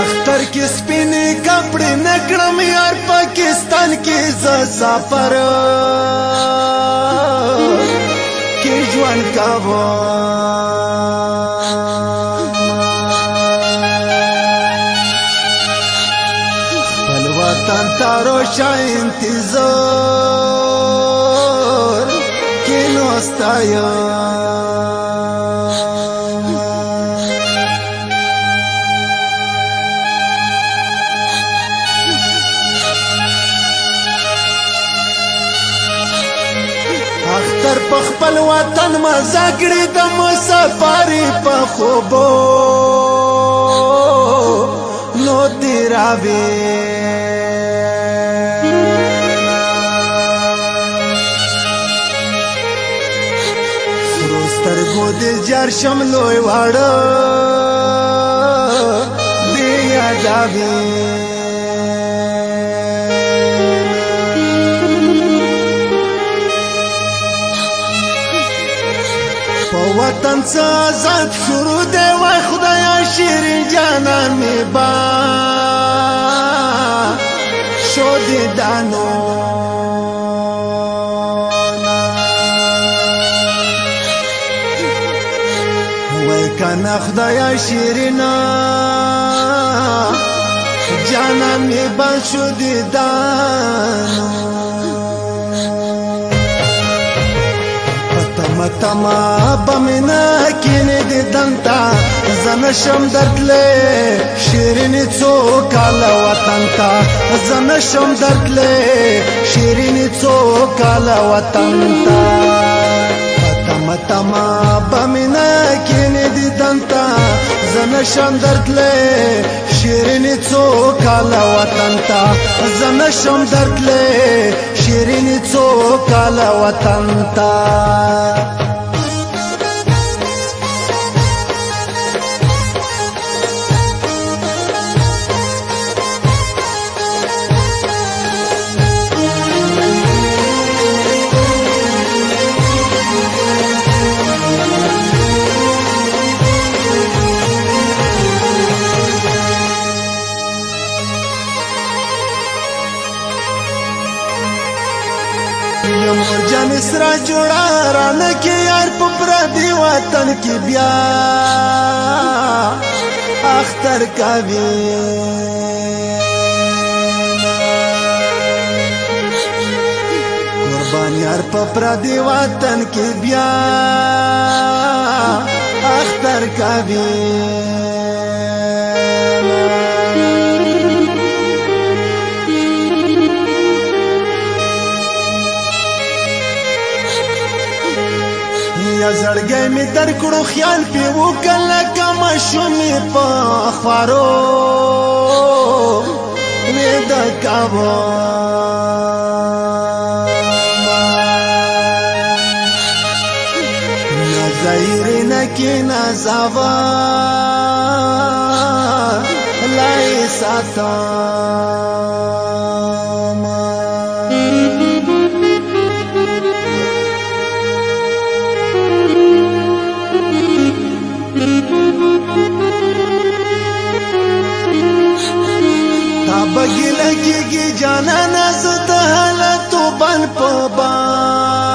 اختر کی سپینې کپڑے نکړم یار پاکستان کې ز سفر کې ژوند کوم خپل وطن ته روشه انتظار کې ناسته اختر په خپل وطن مزه کړې د مسافرۍ په خوبو نو تیراوې سرو سترګو دې جار شم لوی واړه دې یادوې وطن څه آزاد شروع دی وای خدایا شیرین جانان می با شو دی دانو وای کنا خدایا شیرین جانان می با شو دی دانو تما بمنا کینه د دنتا زنشم درتله شیرینی څو کال وطن تا زنشم درتله شیرینی څو کال وطن تا تما بمنا کینه د دنتا زنشم درتله شیرینی څو کال وطن تا زنشم درتله شیرینی څو کال وطن تا مور جان سرا جوړا رانه کې یار په پردي وطن کې بیا اختر کوي قربان یار په پردي وطن کې بیا اختر کوي یا زړګی می در کړو خیال پی وکړه کما شومې په خوارو مې د کاوه نظیر نکی نزاوا لای ساتا بگی لگی جانا نزد حالتو بن پا بان